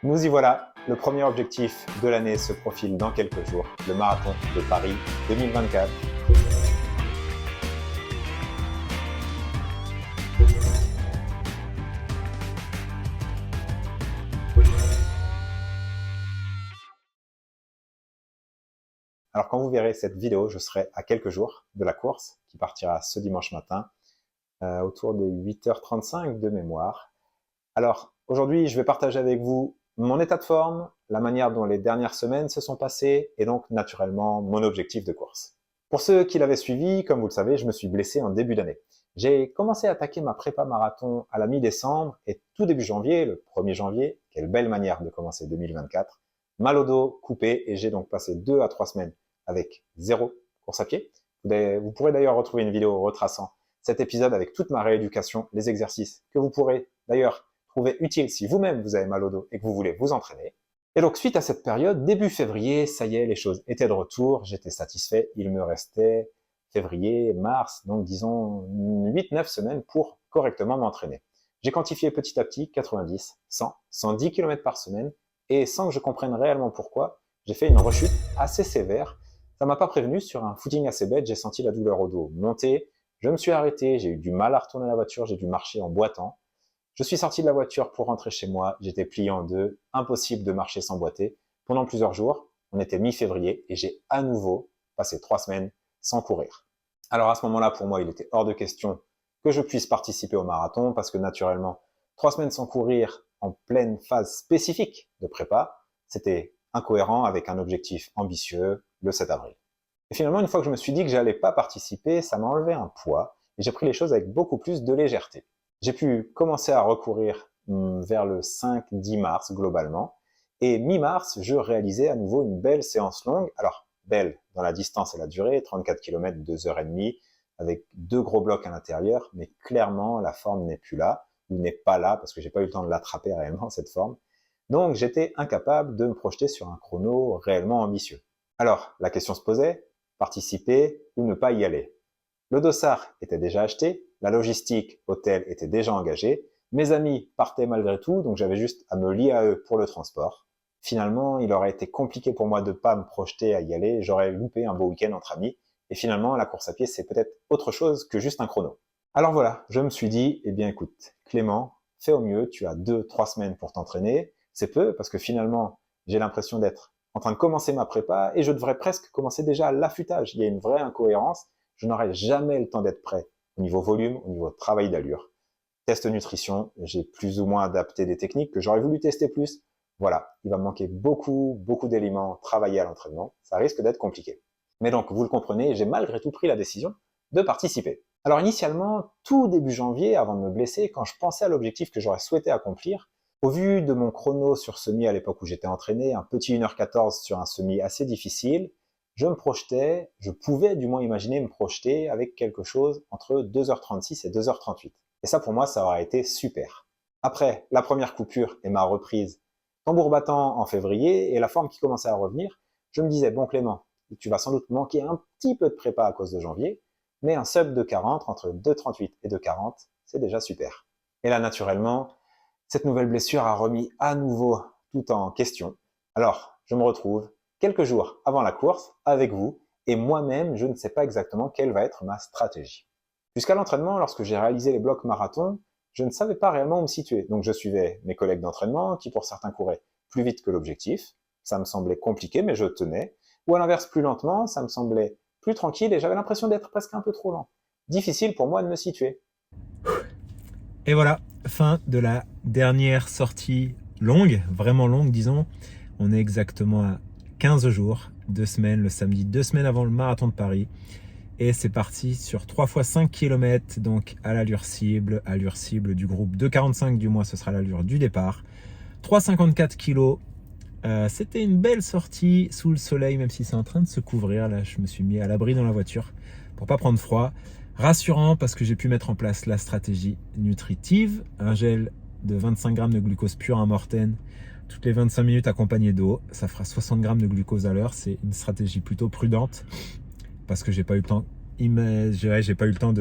Nous y voilà, le premier objectif de l'année se profile dans quelques jours, le marathon de Paris 2024. Alors quand vous verrez cette vidéo, je serai à quelques jours de la course qui partira ce dimanche matin, autour des 8h35 de mémoire. Alors aujourd'hui, je vais partager avec vous mon état de forme, la manière dont les dernières semaines se sont passées et donc naturellement mon objectif de course. Pour ceux qui l'avaient suivi, comme vous le savez, je me suis blessé en début d'année. J'ai commencé à attaquer ma prépa marathon à la mi-décembre et tout début janvier, le 1er janvier, quelle belle manière de commencer 2024, mal au dos, coupé, et j'ai donc passé 2 à 3 semaines avec 0 course à pied. Vous pourrez d'ailleurs retrouver une vidéo retraçant cet épisode avec toute ma rééducation, les exercices que vous pourrez d'ailleurs trouver utiles si vous-même vous avez mal au dos et que vous voulez vous entraîner. Et donc suite à cette période, début février, ça y est, les choses étaient de retour, j'étais satisfait, il me restait février, mars, donc disons 8-9 semaines pour correctement m'entraîner. J'ai quantifié petit à petit 90, 100, 110 km par semaine, et sans que je comprenne réellement pourquoi, j'ai fait une rechute assez sévère. Ça m'a pas prévenu, sur un footing assez bête, j'ai senti la douleur au dos monter, je me suis arrêté, j'ai eu du mal à retourner la voiture, j'ai dû marcher en boitant. Je suis sorti de la voiture pour rentrer chez moi, j'étais plié en deux, impossible de marcher sans boiter. Pendant plusieurs jours, on était mi-février et j'ai à nouveau passé 3 semaines sans courir. Alors à ce moment-là, pour moi, il était hors de question que je puisse participer au marathon parce que naturellement, 3 semaines sans courir en pleine phase spécifique de prépa, c'était incohérent avec un objectif ambitieux, le 7 avril. Et finalement, une fois que je me suis dit que j'allais pas participer, ça m'a enlevé un poids et j'ai pris les choses avec beaucoup plus de légèreté. J'ai pu commencer à recourir vers le 5-10 mars globalement. Et mi-mars, je réalisais à nouveau une belle séance longue. Alors, belle dans la distance et la durée, 34 km, 2h30, avec 2 gros blocs à l'intérieur, mais clairement, la forme n'est plus là, ou n'est pas là, parce que j'ai pas eu le temps de l'attraper réellement, cette forme. Donc, j'étais incapable de me projeter sur un chrono réellement ambitieux. Alors, la question se posait, participer ou ne pas y aller? Le dossard était déjà acheté, la logistique, hôtel était déjà engagée, mes amis partaient malgré tout, donc j'avais juste à me lier à eux pour le transport. Finalement, il aurait été compliqué pour moi de ne pas me projeter à y aller, j'aurais loupé un beau week-end entre amis, et finalement, la course à pied, c'est peut-être autre chose que juste un chrono. Alors voilà, je me suis dit, eh bien écoute, Clément, fais au mieux, tu as 2-3 semaines pour t'entraîner, c'est peu, parce que finalement, j'ai l'impression d'être en train de commencer ma prépa, et je devrais presque commencer déjà l'affûtage, il y a une vraie incohérence, je n'aurai jamais le temps d'être prêt au niveau volume, au niveau travail d'allure. Test nutrition, j'ai plus ou moins adapté des techniques que j'aurais voulu tester plus. Voilà, il va me manquer beaucoup d'éléments travaillés à l'entraînement. Ça risque d'être compliqué. Mais donc, vous le comprenez, j'ai malgré tout pris la décision de participer. Alors initialement, tout début janvier, avant de me blesser, quand je pensais à l'objectif que j'aurais souhaité accomplir, au vu de mon chrono sur semi à l'époque où j'étais entraîné, un petit 1h14 sur un semi assez difficile, je pouvais du moins imaginer me projeter avec quelque chose entre 2h36 et 2h38. Et ça, pour moi, ça aurait été super. Après la première coupure et ma reprise, tambour battant en février, et la forme qui commençait à revenir, je me disais, bon Clément, tu vas sans doute manquer un petit peu de prépa à cause de janvier, mais un sub de 40, entre 2h38 et 2h40, c'est déjà super. Et là, naturellement, cette nouvelle blessure a remis à nouveau tout en question. Alors, je me retrouve quelques jours avant la course avec vous, et moi-même, je ne sais pas exactement quelle va être ma stratégie. Jusqu'à l'entraînement, lorsque j'ai réalisé les blocs marathon, je ne savais pas réellement où me situer. Donc je suivais mes collègues d'entraînement, qui pour certains couraient plus vite que l'objectif. Ça me semblait compliqué, mais je tenais. Ou à l'inverse, plus lentement, ça me semblait plus tranquille et j'avais l'impression d'être presque un peu trop lent. Difficile pour moi de me situer. Et voilà, fin de la dernière sortie longue, vraiment longue disons. On est exactement à 15 jours, 2 semaines, le samedi, 2 semaines avant le marathon de Paris. Et c'est parti sur 3 fois 5 km, donc à l'allure cible du groupe 2,45 du mois, ce sera l'allure du départ. 3,54 kg. C'était une belle sortie sous le soleil, même si c'est en train de se couvrir. Là, je me suis mis à l'abri dans la voiture pour pas prendre froid. Rassurant parce que j'ai pu mettre en place la stratégie nutritive. Un gel de 25 g de glucose pur à Morten toutes les 25 minutes accompagné d'eau. Ça fera 60 g de glucose à l'heure. C'est une stratégie plutôt prudente parce que j'ai pas eu le temps. J'ai pas eu le temps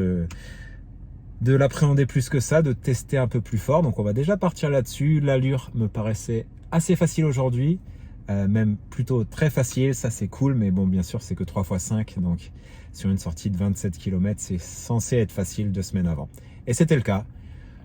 de l'appréhender plus que ça, de tester un peu plus fort. Donc on va déjà partir là-dessus. L'allure me paraissait assez facile aujourd'hui, même plutôt très facile, ça c'est cool, mais bon bien sûr c'est que 3 x 5, donc sur une sortie de 27 km c'est censé être facile 2 semaines avant. Et c'était le cas.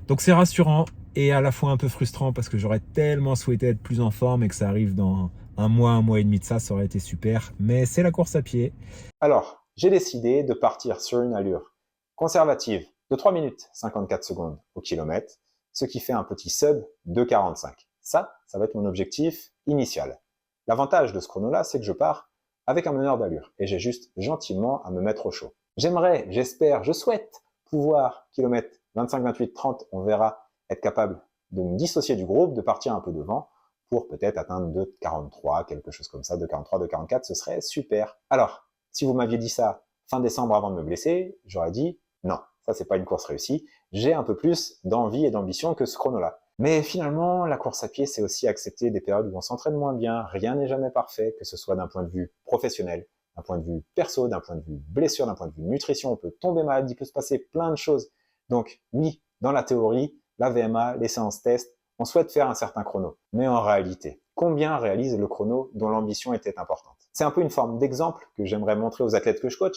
Donc c'est rassurant et à la fois un peu frustrant parce que j'aurais tellement souhaité être plus en forme et que ça arrive dans un mois et demi de ça aurait été super. Mais c'est la course à pied. Alors, j'ai décidé de partir sur une allure conservative de 3 minutes 54 secondes au kilomètre, ce qui fait un petit sub de 45. Ça va être mon objectif initial. L'avantage de ce chrono-là, c'est que je pars avec un meneur d'allure et j'ai juste gentiment à me mettre au chaud. J'aimerais, j'espère, je souhaite pouvoir, kilomètre 25, 28, 30, on verra, être capable de me dissocier du groupe, de partir un peu devant pour peut-être atteindre 2,43, quelque chose comme ça, 2,43, 2,44, ce serait super. Alors, si vous m'aviez dit ça fin décembre avant de me blesser, j'aurais dit non, ça c'est pas une course réussie, j'ai un peu plus d'envie et d'ambition que ce chrono-là. Mais finalement, la course à pied, c'est aussi accepter des périodes où on s'entraîne moins bien, rien n'est jamais parfait, que ce soit d'un point de vue professionnel, d'un point de vue perso, d'un point de vue blessure, d'un point de vue nutrition, on peut tomber malade, il peut se passer plein de choses. Donc oui, dans la théorie, la VMA, les séances test, on souhaite faire un certain chrono. Mais en réalité, combien réalise le chrono dont l'ambition était importante? C'est un peu une forme d'exemple que j'aimerais montrer aux athlètes que je coach,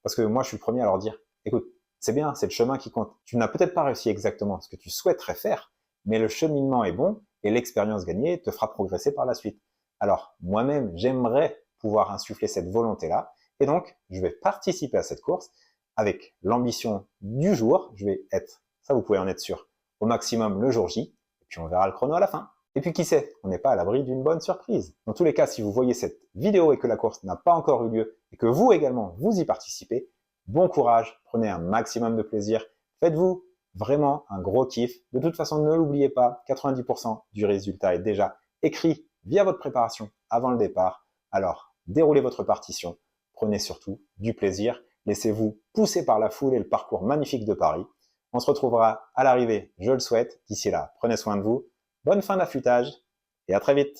parce que moi je suis le premier à leur dire, écoute, c'est bien, c'est le chemin qui compte. Tu n'as peut-être pas réussi exactement ce que tu souhaiterais faire, mais le cheminement est bon et l'expérience gagnée te fera progresser par la suite. Alors, moi-même, j'aimerais pouvoir insuffler cette volonté-là, et donc, je vais participer à cette course avec l'ambition du jour. Je vais être, ça vous pouvez en être sûr, au maximum le jour J, et puis on verra le chrono à la fin. Et puis qui sait, on n'est pas à l'abri d'une bonne surprise. Dans tous les cas, si vous voyez cette vidéo et que la course n'a pas encore eu lieu, et que vous également, vous y participez, bon courage, prenez un maximum de plaisir, faites-vous vraiment un gros kiff. De toute façon, ne l'oubliez pas, 90% du résultat est déjà écrit via votre préparation avant le départ. Alors, déroulez votre partition, prenez surtout du plaisir, laissez-vous pousser par la foule et le parcours magnifique de Paris. On se retrouvera à l'arrivée, je le souhaite. D'ici là, prenez soin de vous, bonne fin d'affûtage et à très vite.